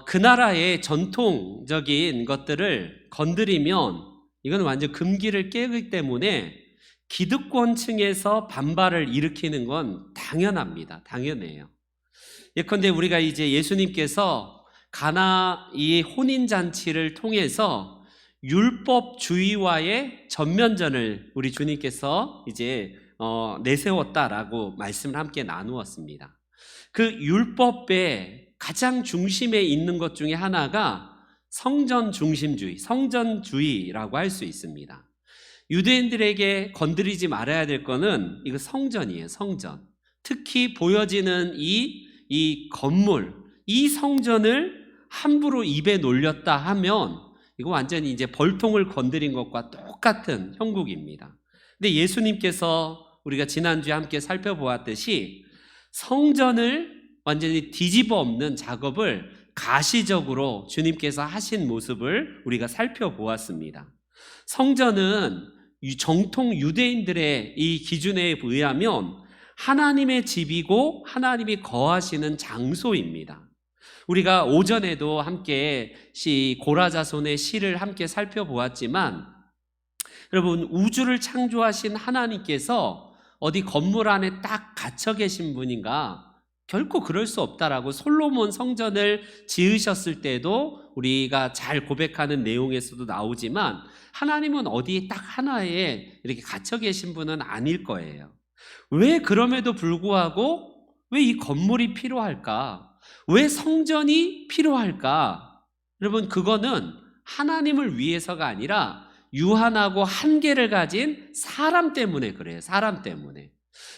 그 나라의 전통적인 것들을 건드리면 이건 완전 금기를 깨기 때문에 기득권층에서 반발을 일으키는 건 당연합니다. 당연해요. 예컨대 우리가 이제 예수님께서 가나 이 혼인잔치를 통해서 율법주의와의 전면전을 우리 주님께서 이제 내세웠다라고 말씀을 함께 나누었습니다. 그 율법의 가장 중심에 있는 것 중에 하나가 성전 중심주의, 성전주의라고 할 수 있습니다. 유대인들에게 건드리지 말아야 될 거는 이거 성전이에요. 성전. 특히 보여지는 이 건물, 이 성전을 함부로 입에 놀렸다 하면 이거 완전히 이제 벌통을 건드린 것과 똑같은 형국입니다. 근데 예수님께서 우리가 지난주에 함께 살펴보았듯이 성전을 완전히 뒤집어 엎는 작업을 가시적으로 주님께서 하신 모습을 우리가 살펴보았습니다. 성전은 정통 유대인들의 이 기준에 의하면 하나님의 집이고 하나님이 거하시는 장소입니다. 우리가 오전에도 함께 고라자손의 시를 함께 살펴보았지만 여러분, 우주를 창조하신 하나님께서 어디 건물 안에 딱 갇혀 계신 분인가? 결코 그럴 수 없다라고 솔로몬 성전을 지으셨을 때도 우리가 잘 고백하는 내용에서도 나오지만 하나님은 어디 딱 하나에 이렇게 갇혀 계신 분은 아닐 거예요. 왜 그럼에도 불구하고 왜 이 건물이 필요할까? 왜 성전이 필요할까? 여러분, 그거는 하나님을 위해서가 아니라 유한하고 한계를 가진 사람 때문에 그래요. 사람 때문에.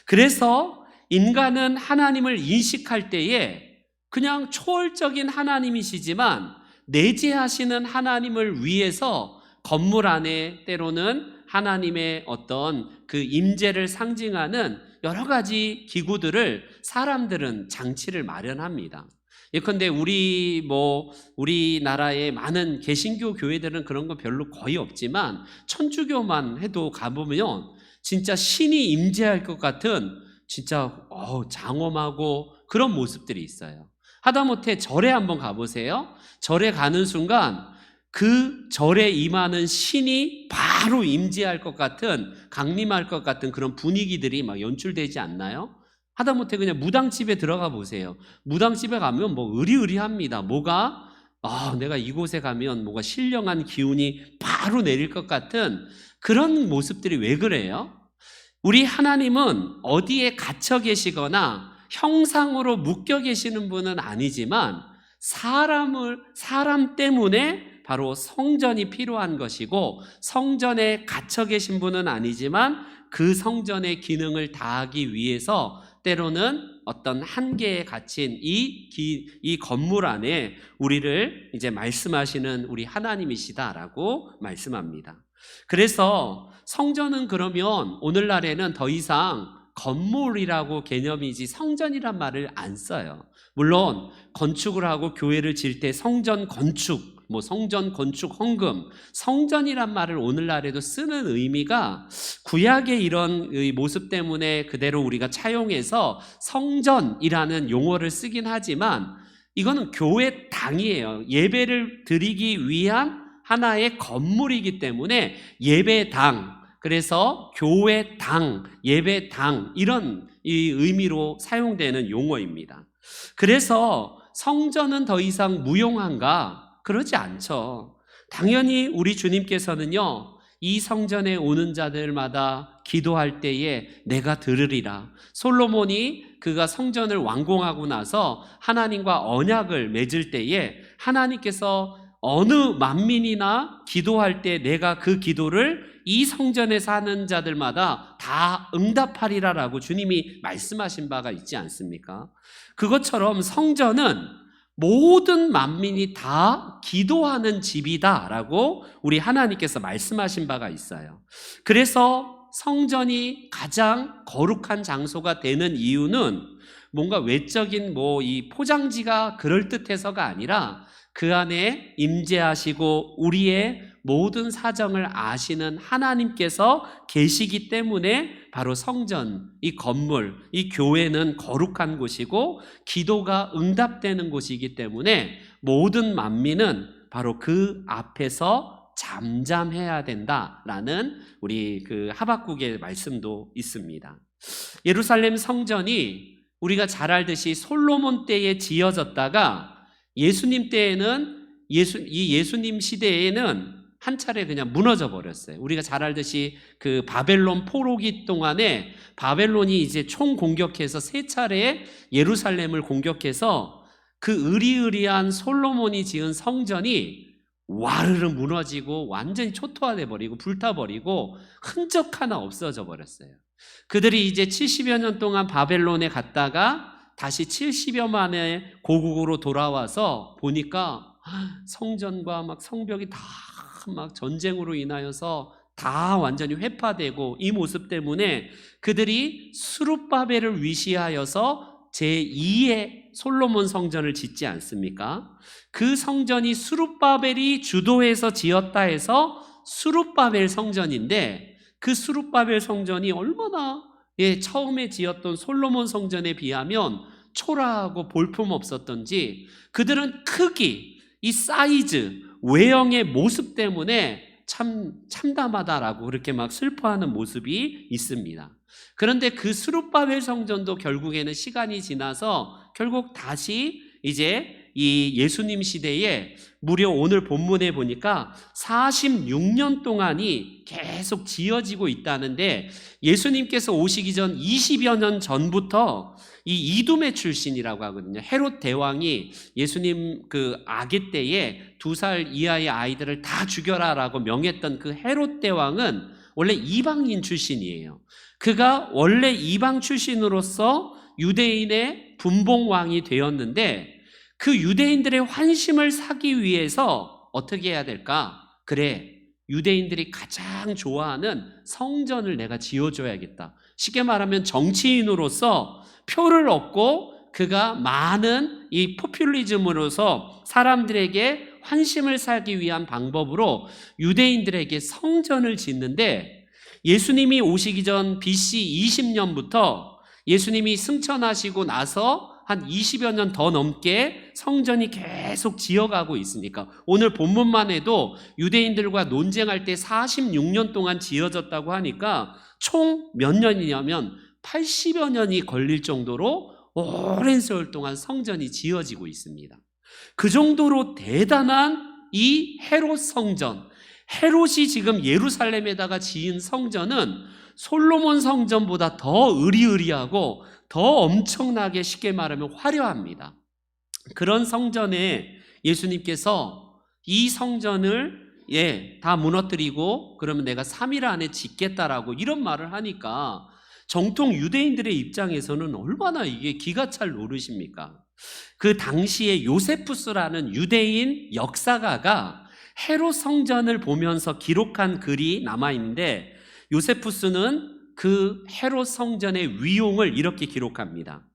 그래서 인간은 하나님을 인식할 때에 그냥 초월적인 하나님이시지만 내재하시는 하나님을 위해서 건물 안에 때로는 하나님의 어떤 그 임재를 상징하는 여러 가지 기구들을 사람들은 장치를 마련합니다. 예컨대 우리나라의 많은 개신교 교회들은 그런 거 별로 거의 없지만 천주교만 해도 가보면 진짜 신이 임재할 것 같은 진짜 장엄하고 그런 모습들이 있어요. 하다못해 절에 한번 가보세요. 절에 가는 순간 그 절에 임하는 신이 바로 임재할 것 같은, 강림할 것 같은 그런 분위기들이 막 연출되지 않나요? 하다못해 그냥 무당집에 들어가 보세요. 무당집에 가면 의리의리합니다. 내가 이곳에 가면 뭐가 신령한 기운이 바로 내릴 것 같은 그런 모습들이 왜 그래요? 우리 하나님은 어디에 갇혀 계시거나 형상으로 묶여 계시는 분은 아니지만 사람 때문에 바로 성전이 필요한 것이고, 성전에 갇혀 계신 분은 아니지만 그 성전의 기능을 다하기 위해서 때로는 어떤 한계에 갇힌 이 건물 안에 우리를 이제 말씀하시는 우리 하나님이시다라고 말씀합니다. 그래서 성전은 그러면 오늘날에는 더 이상 건물이라고 개념이지 성전이란 말을 안 써요. 물론 건축을 하고 교회를 지을 때 성전 건축, 성전 건축 헌금, 성전이란 말을 오늘날에도 쓰는 의미가 구약의 이런 모습 때문에 그대로 우리가 차용해서 성전이라는 용어를 쓰긴 하지만 이거는 교회당이에요. 예배를 드리기 위한 하나의 건물이기 때문에 예배당, 그래서 교회당, 예배당 이런 이 의미로 사용되는 용어입니다. 그래서 성전은 더 이상 무용한가? 그러지 않죠. 당연히 우리 주님께서는요, 이 성전에 오는 자들마다 기도할 때에 내가 들으리라. 솔로몬이 그가 성전을 완공하고 나서 하나님과 언약을 맺을 때에 하나님께서 어느 만민이나 기도할 때 내가 그 기도를 이 성전에 사는 자들마다 다 응답하리라라고 주님이 말씀하신 바가 있지 않습니까? 그것처럼 성전은 모든 만민이 다 기도하는 집이다라고 우리 하나님께서 말씀하신 바가 있어요. 그래서 성전이 가장 거룩한 장소가 되는 이유는 뭔가 외적인 이 포장지가 그럴듯해서가 아니라 그 안에 임재하시고 우리의 모든 사정을 아시는 하나님께서 계시기 때문에 바로 성전, 이 건물, 이 교회는 거룩한 곳이고 기도가 응답되는 곳이기 때문에 모든 만민은 바로 그 앞에서 잠잠해야 된다라는 우리 그 하박국의 말씀도 있습니다. 예루살렘 성전이 우리가 잘 알듯이 솔로몬 때에 지어졌다가 예수님 때에는 예수님 시대에는 한 차례 그냥 무너져 버렸어요. 우리가 잘 알듯이 그 바벨론 포로기 동안에 바벨론이 이제 총 공격해서 세 차례 예루살렘을 공격해서 그 으리으리한 솔로몬이 지은 성전이 와르르 무너지고 완전히 초토화돼 버리고 불타버리고 흔적 하나 없어져 버렸어요. 그들이 이제 70여 년 동안 바벨론에 갔다가 다시 70여 만에 고국으로 돌아와서 보니까 성전과 막 성벽이 다 막 전쟁으로 인하여서 다 완전히 회파되고, 이 모습 때문에 그들이 스룹바벨을 위시하여서 제2의 솔로몬 성전을 짓지 않습니까? 그 성전이 스룹바벨이 주도해서 지었다 해서 스룹바벨 성전인데, 그 스룹바벨 성전이 얼마나 처음에 지었던 솔로몬 성전에 비하면 초라하고 볼품없었던지 그들은 크기, 이 사이즈, 외형의 모습 때문에 참 참담하다라고 그렇게 막 슬퍼하는 모습이 있습니다. 그런데 그 스룹바벨 성전도 결국에는 시간이 지나서 결국 다시 이제 이 예수님 시대에 무려 오늘 본문에 보니까 46년 동안이 계속 지어지고 있다는데, 예수님께서 오시기 전 20여 년 전부터 이 이두메 출신이라고 하거든요. 헤롯 대왕이 예수님 그 아기 때에 2살 이하의 아이들을 다 죽여라라고 명했던 그 헤롯 대왕은 원래 이방인 출신이에요. 그가 원래 이방 출신으로서 유대인의 분봉왕이 되었는데, 그 유대인들의 환심을 사기 위해서 어떻게 해야 될까? 그래, 유대인들이 가장 좋아하는 성전을 내가 지어줘야겠다. 쉽게 말하면 정치인으로서 표를 얻고 그가 많은 이 포퓰리즘으로서 사람들에게 환심을 사기 위한 방법으로 유대인들에게 성전을 짓는데, 예수님이 오시기 전 BC 20년부터 예수님이 승천하시고 나서 한 20여 년 더 넘게 성전이 계속 지어가고 있으니까, 오늘 본문만 해도 유대인들과 논쟁할 때 46년 동안 지어졌다고 하니까 총 몇 년이냐면 80여 년이 걸릴 정도로 오랜 세월 동안 성전이 지어지고 있습니다. 그 정도로 대단한 이 헤롯 성전, 헤롯이 지금 예루살렘에다가 지은 성전은 솔로몬 성전보다 더 으리으리하고 더 엄청나게, 쉽게 말하면 화려합니다. 그런 성전에 예수님께서 이 성전을 다 무너뜨리고 그러면 내가 3일 안에 짓겠다라고 이런 말을 하니까 정통 유대인들의 입장에서는 얼마나 이게 기가 찰 노릇입니까? 그 당시에 요세푸스라는 유대인 역사가가 헤롯 성전을 보면서 기록한 글이 남아있는데, 요세푸스는 그 헤롯 성전의 위용을 이렇게 기록합니다.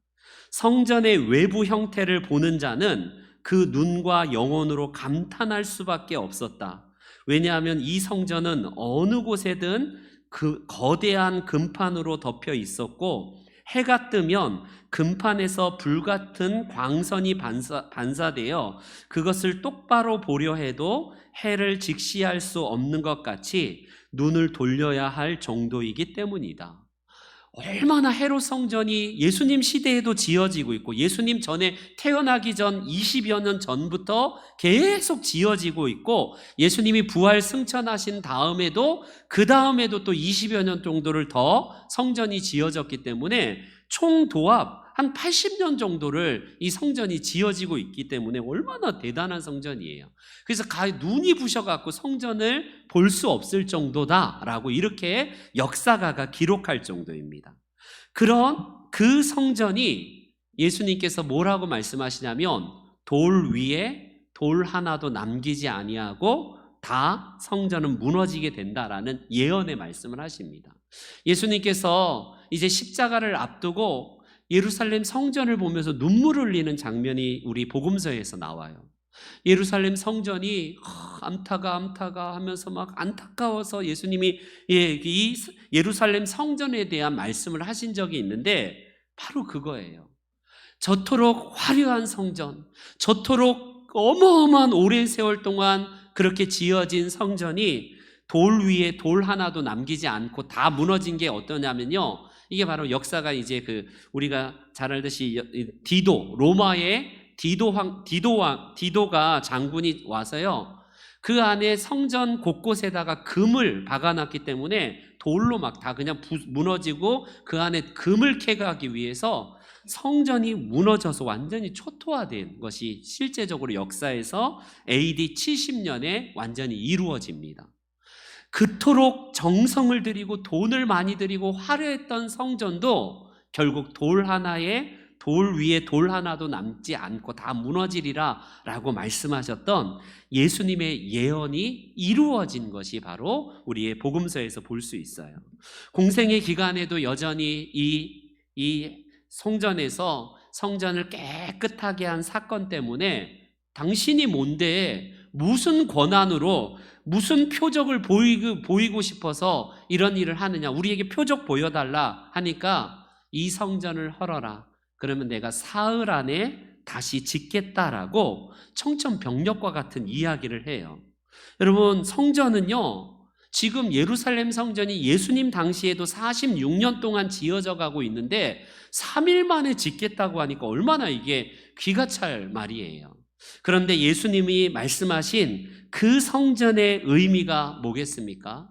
성전의 외부 형태를 보는 자는 그 눈과 영혼으로 감탄할 수밖에 없었다. 왜냐하면 이 성전은 어느 곳에든 그 거대한 금판으로 덮여 있었고, 해가 뜨면 금판에서 불같은 광선이 반사되어 그것을 똑바로 보려 해도 해를 직시할 수 없는 것 같이 눈을 돌려야 할 정도이기 때문이다. 얼마나 헤롯 성전이 예수님 시대에도 지어지고 있고, 예수님 전에 태어나기 전 20여 년 전부터 계속 지어지고 있고, 예수님이 부활 승천하신 다음에도 그 다음에도 또 20여 년 정도를 더 성전이 지어졌기 때문에 총 도합 한 80년 정도를 이 성전이 지어지고 있기 때문에 얼마나 대단한 성전이에요. 그래서 눈이 부셔갖고 성전을 볼 수 없을 정도다라고 이렇게 역사가가 기록할 정도입니다. 그런 그 성전이 예수님께서 뭐라고 말씀하시냐면, 돌 위에 돌 하나도 남기지 아니하고 다 성전은 무너지게 된다라는 예언의 말씀을 하십니다. 예수님께서 이제 십자가를 앞두고 예루살렘 성전을 보면서 눈물을 흘리는 장면이 우리 복음서에서 나와요. 예루살렘 성전이 암타가 하면서 막 안타까워서 예수님이 이 예루살렘 성전에 대한 말씀을 하신 적이 있는데 바로 그거예요. 저토록 화려한 성전, 저토록 어마어마한 오랜 세월 동안 그렇게 지어진 성전이 돌 위에 돌 하나도 남기지 않고 다 무너진 게 어떠냐면요, 이게 바로 역사가 이제 우리가 잘 알듯이 로마의 디도가 장군이 와서요, 그 안에 성전 곳곳에다가 금을 박아놨기 때문에 돌로 막 다 그냥 무너지고 그 안에 금을 캐가기 위해서 성전이 무너져서 완전히 초토화된 것이 실제적으로 역사에서 AD 70년에 완전히 이루어집니다. 그토록 정성을 들이고 돈을 많이 들이고 화려했던 성전도 결국 돌 위에 돌 하나도 남지 않고 다 무너지리라 라고 말씀하셨던 예수님의 예언이 이루어진 것이 바로 우리의 복음서에서 볼 수 있어요. 공생의 기간에도 여전히 이 성전에서 성전을 깨끗하게 한 사건 때문에 당신이 뭔데 무슨 권한으로 무슨 표적을 보이고 싶어서 이런 일을 하느냐, 우리에게 표적 보여달라 하니까 이 성전을 헐어라, 그러면 내가 사흘 안에 다시 짓겠다라고 청천벽력과 같은 이야기를 해요. 여러분, 성전은요, 지금 예루살렘 성전이 예수님 당시에도 46년 동안 지어져 가고 있는데 3일 만에 짓겠다고 하니까 얼마나 이게 귀가 찰 말이에요. 그런데 예수님이 말씀하신 그 성전의 의미가 뭐겠습니까?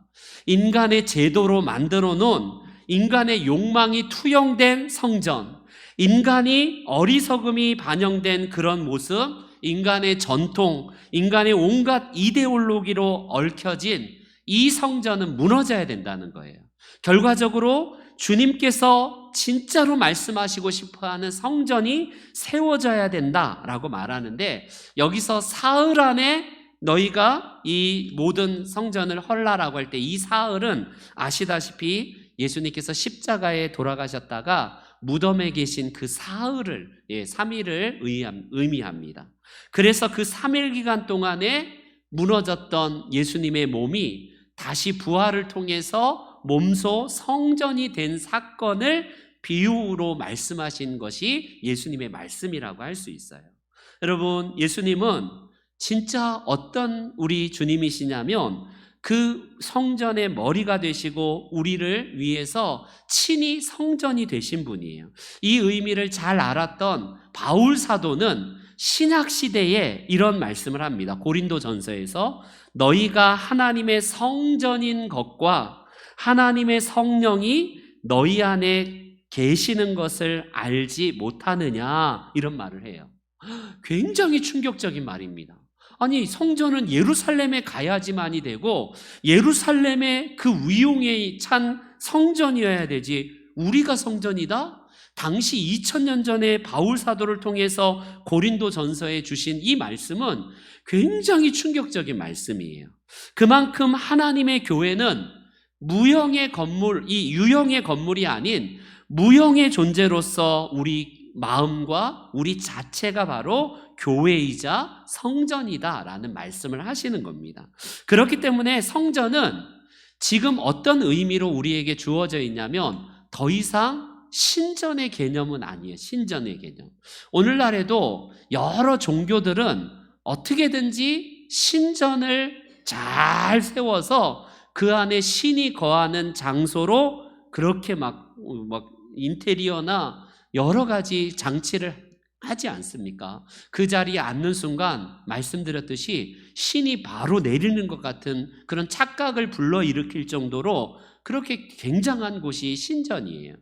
인간의 제도로 만들어 놓은, 인간의 욕망이 투영된 성전, 인간이 어리석음이 반영된 그런 모습, 인간의 전통, 인간의 온갖 이데올로기로 얽혀진 이 성전은 무너져야 된다는 거예요. 결과적으로 주님께서 진짜로 말씀하시고 싶어하는 성전이 세워져야 된다라고 말하는데, 여기서 사흘 안에 너희가 이 모든 성전을 헐라라고 할 때 이 사흘은 아시다시피 예수님께서 십자가에 돌아가셨다가 무덤에 계신 그 사흘을, 3일을 의미합니다. 그래서 그 3일 기간 동안에 무너졌던 예수님의 몸이 다시 부활을 통해서 몸소 성전이 된 사건을 비유로 말씀하신 것이 예수님의 말씀이라고 할 수 있어요. 여러분, 예수님은 진짜 어떤 우리 주님이시냐면 그 성전의 머리가 되시고 우리를 위해서 친히 성전이 되신 분이에요. 이 의미를 잘 알았던 바울 사도는 신약 시대에 이런 말씀을 합니다. 고린도전서에서 너희가 하나님의 성전인 것과 하나님의 성령이 너희 안에 계시는 것을 알지 못하느냐, 이런 말을 해요. 굉장히 충격적인 말입니다. 아니, 성전은 예루살렘에 가야지만이 되고 예루살렘의 그 위용에 찬 성전이어야 되지, 우리가 성전이다? 당시 2000년 전에 바울 사도를 통해서 고린도 전서에 주신 이 말씀은 굉장히 충격적인 말씀이에요. 그만큼 하나님의 교회는 무형의 건물, 이 유형의 건물이 아닌 무형의 존재로서 우리 마음과 우리 자체가 바로 교회이자 성전이다라는 말씀을 하시는 겁니다. 그렇기 때문에 성전은 지금 어떤 의미로 우리에게 주어져 있냐면 더 이상 신전의 개념은 아니에요. 신전의 개념. 오늘날에도 여러 종교들은 어떻게든지 신전을 잘 세워서 그 안에 신이 거하는 장소로 그렇게 막 인테리어나 여러 가지 장치를 하지 않습니까? 그 자리에 앉는 순간 말씀드렸듯이 신이 바로 내리는 것 같은 그런 착각을 불러일으킬 정도로 그렇게 굉장한 곳이 신전이에요.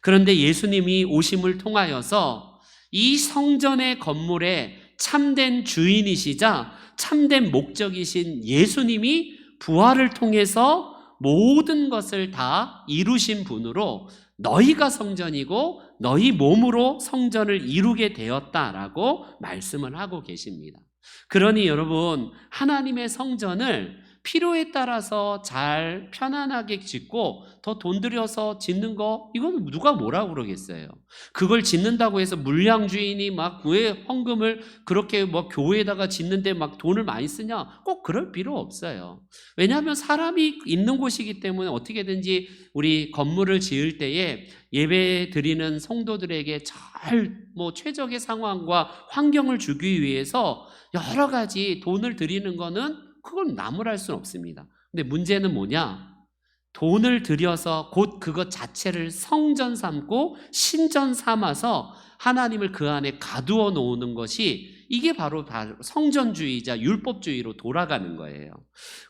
그런데 예수님이 오심을 통하여서 이 성전의 건물의 참된 주인이시자 참된 목적이신 예수님이 부활을 통해서 모든 것을 다 이루신 분으로 너희가 성전이고 너희 몸으로 성전을 이루게 되었다라고 말씀을 하고 계십니다. 그러니 여러분, 하나님의 성전을 필요에 따라서 잘 편안하게 짓고 더 돈 들여서 짓는 거 이건 누가 뭐라고 그러겠어요. 그걸 짓는다고 해서 물량 주인이 막 왜 헌금을 그렇게 뭐 교회에다가 짓는데 막 돈을 많이 쓰냐? 꼭 그럴 필요 없어요. 왜냐하면 사람이 있는 곳이기 때문에 어떻게든지 우리 건물을 지을 때에 예배 드리는 성도들에게 잘 뭐 최적의 상황과 환경을 주기 위해서 여러 가지 돈을 드리는 거는 그건 나무랄 수는 없습니다. 근데 문제는 뭐냐? 돈을 들여서 곧 그것 자체를 성전 삼고 신전 삼아서 하나님을 그 안에 가두어 놓는 것이 이게 바로 성전주의자 율법주의로 돌아가는 거예요.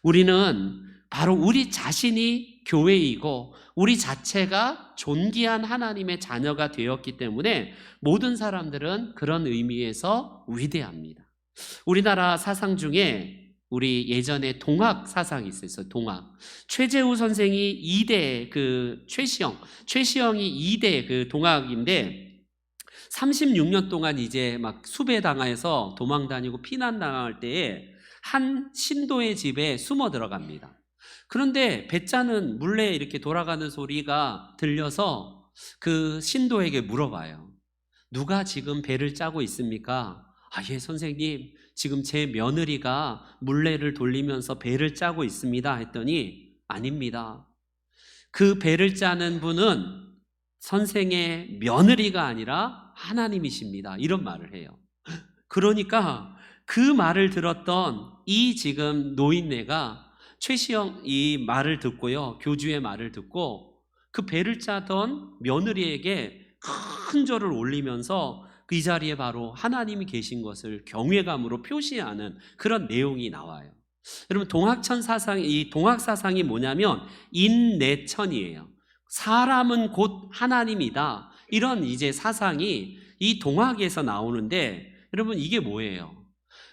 우리는 바로 우리 자신이 교회이고 우리 자체가 존귀한 하나님의 자녀가 되었기 때문에 모든 사람들은 그런 의미에서 위대합니다. 우리나라 사상 중에 우리 예전에 동학 사상이 있었어요. 동학. 최재우 선생이 2대 최시영이 2대 그 동학인데 36년 동안 이제 막 수배당해서 도망 다니고 피난 당할 때에 한 신도의 집에 숨어 들어갑니다. 그런데 배짜는 물레 이렇게 돌아가는 소리가 들려서 그 신도에게 물어봐요. 누가 지금 배를 짜고 있습니까? 예, 선생님. 지금 제 며느리가 물레를 돌리면서 배를 짜고 있습니다. 했더니 아닙니다. 그 배를 짜는 분은 선생의 며느리가 아니라 하나님이십니다. 이런 말을 해요. 그러니까 그 말을 들었던 이 지금 노인네가 최시영 이 말을 듣고요. 교주의 말을 듣고 그 배를 짜던 며느리에게 큰 절을 올리면서 이 자리에 바로 하나님이 계신 것을 경외감으로 표시하는 그런 내용이 나와요. 여러분 이 동학 사상이 뭐냐면 인내천이에요. 사람은 곧 하나님이다. 이런 이제 사상이 이 동학에서 나오는데 여러분 이게 뭐예요?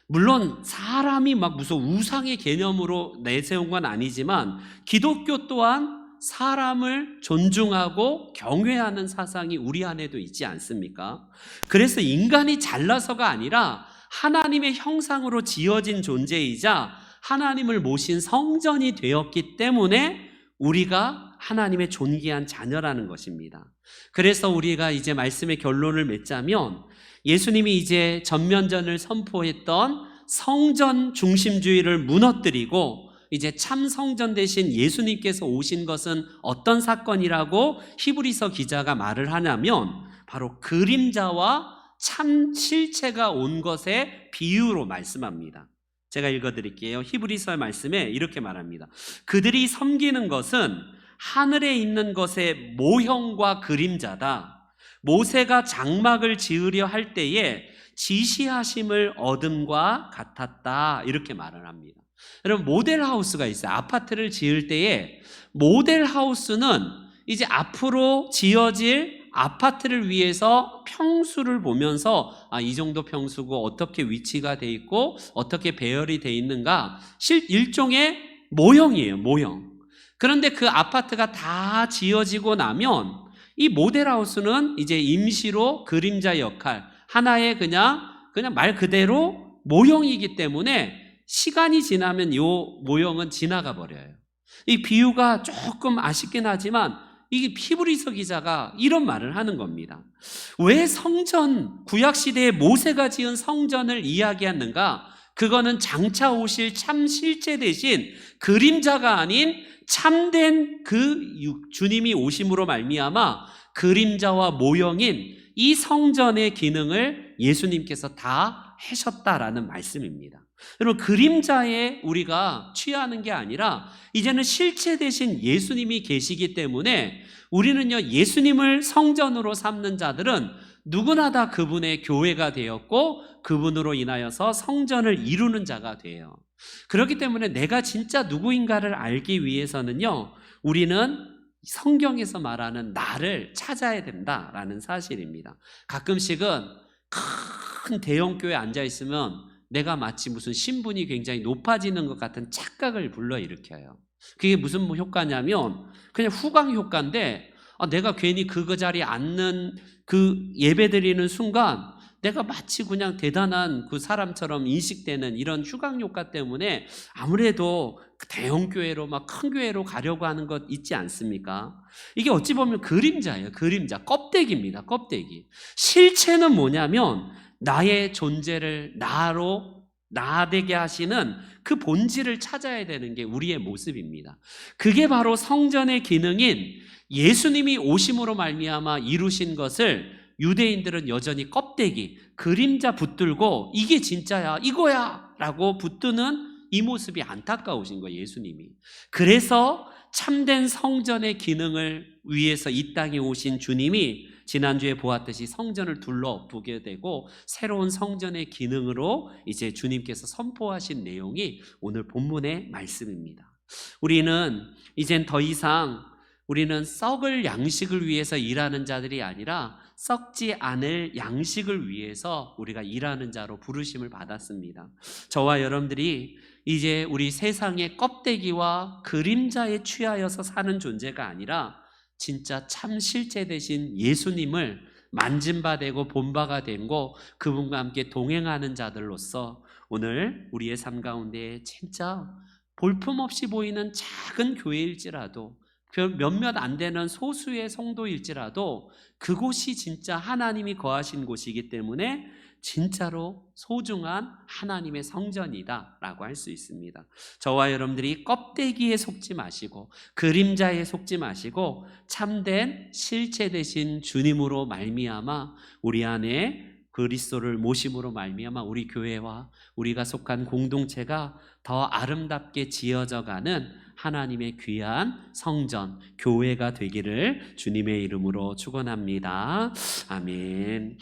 물론 사람이 막 무슨 우상의 개념으로 내세운 건 아니지만 기독교 또한 사람을 존중하고 경외하는 사상이 우리 안에도 있지 않습니까? 그래서 인간이 잘나서가 아니라 하나님의 형상으로 지어진 존재이자 하나님을 모신 성전이 되었기 때문에 우리가 하나님의 존귀한 자녀라는 것입니다. 그래서 우리가 이제 말씀의 결론을 맺자면 예수님이 이제 전면전을 선포했던 성전 중심주의를 무너뜨리고 이제 참 성전 대신 예수님께서 오신 것은 어떤 사건이라고 히브리서 기자가 말을 하냐면 바로 그림자와 참 실체가 온 것의 비유로 말씀합니다. 제가 읽어드릴게요. 히브리서의 말씀에 이렇게 말합니다. 그들이 섬기는 것은 하늘에 있는 것의 모형과 그림자다. 모세가 장막을 지으려 할 때에 지시하심을 얻음과 같았다. 이렇게 말을 합니다. 여러분 모델하우스가 있어요. 아파트를 지을 때에 모델하우스는 이제 앞으로 지어질 아파트를 위해서 평수를 보면서 이 정도 평수고 어떻게 위치가 돼 있고 어떻게 배열이 돼 있는가 일종의 모형이에요. 모형. 그런데 그 아파트가 다 지어지고 나면 이 모델하우스는 이제 임시로 그림자 역할 하나의 그냥 말 그대로 모형이기 때문에 시간이 지나면 이 모형은 지나가 버려요. 이 비유가 조금 아쉽긴 하지만 이게 히브리서 기자가 이런 말을 하는 겁니다. 왜 구약시대에 모세가 지은 성전을 이야기하는가? 그거는 장차 오실 참 실제 대신 그림자가 아닌 참된 그 주님이 오심으로 말미암아 그림자와 모형인 이 성전의 기능을 예수님께서 다 하셨다라는 말씀입니다. 여러분 그림자에 우리가 취하는 게 아니라 이제는 실체 대신 예수님이 계시기 때문에 우리는요 예수님을 성전으로 삼는 자들은 누구나 다 그분의 교회가 되었고 그분으로 인하여서 성전을 이루는 자가 돼요. 그렇기 때문에 내가 진짜 누구인가를 알기 위해서는요 우리는 성경에서 말하는 나를 찾아야 된다라는 사실입니다. 가끔씩은 큰 대형교회에 앉아있으면 내가 마치 무슨 신분이 굉장히 높아지는 것 같은 착각을 불러일으켜요. 그게 무슨 효과냐면 그냥 후광 효과인데 내가 괜히 그 자리에 앉는 그 예배 드리는 순간 내가 마치 그냥 대단한 그 사람처럼 인식되는 이런 휴강 효과 때문에 아무래도 대형 교회로 막 큰 교회로 가려고 하는 것 있지 않습니까? 이게 어찌 보면 그림자예요. 그림자, 껍데기입니다. 껍데기. 실체는 뭐냐면 나의 존재를 나되게 하시는 그 본질을 찾아야 되는 게 우리의 모습입니다. 그게 바로 성전의 기능인 예수님이 오심으로 말미암아 이루신 것을 유대인들은 여전히 껍데기, 그림자 붙들고 이게 진짜야, 이거야 라고 붙드는 이 모습이 안타까우신 거예요, 예수님이. 그래서 참된 성전의 기능을 위해서 이 땅에 오신 주님이 지난주에 보았듯이 성전을 둘러보게 되고 새로운 성전의 기능으로 이제 주님께서 선포하신 내용이 오늘 본문의 말씀입니다. 우리는 이젠 더 이상 우리는 썩을 양식을 위해서 일하는 자들이 아니라 썩지 않을 양식을 위해서 우리가 일하는 자로 부르심을 받았습니다. 저와 여러분들이 이제 우리 세상의 껍데기와 그림자에 취하여서 사는 존재가 아니라 진짜 참 실제 되신 예수님을 만진 바 되고 본 바가 되고 그분과 함께 동행하는 자들로서 오늘 우리의 삶 가운데 진짜 볼품없이 보이는 작은 교회일지라도 몇몇 안 되는 소수의 성도일지라도 그곳이 진짜 하나님이 거하신 곳이기 때문에 진짜로 소중한 하나님의 성전이다 라고 할 수 있습니다. 저와 여러분들이 껍데기에 속지 마시고 그림자에 속지 마시고 참된 실체 되신 주님으로 말미암아 우리 안에 그리스도를 모심으로 말미암아 우리 교회와 우리가 속한 공동체가 더 아름답게 지어져가는 하나님의 귀한 성전, 교회가 되기를 주님의 이름으로 축원합니다. 아멘.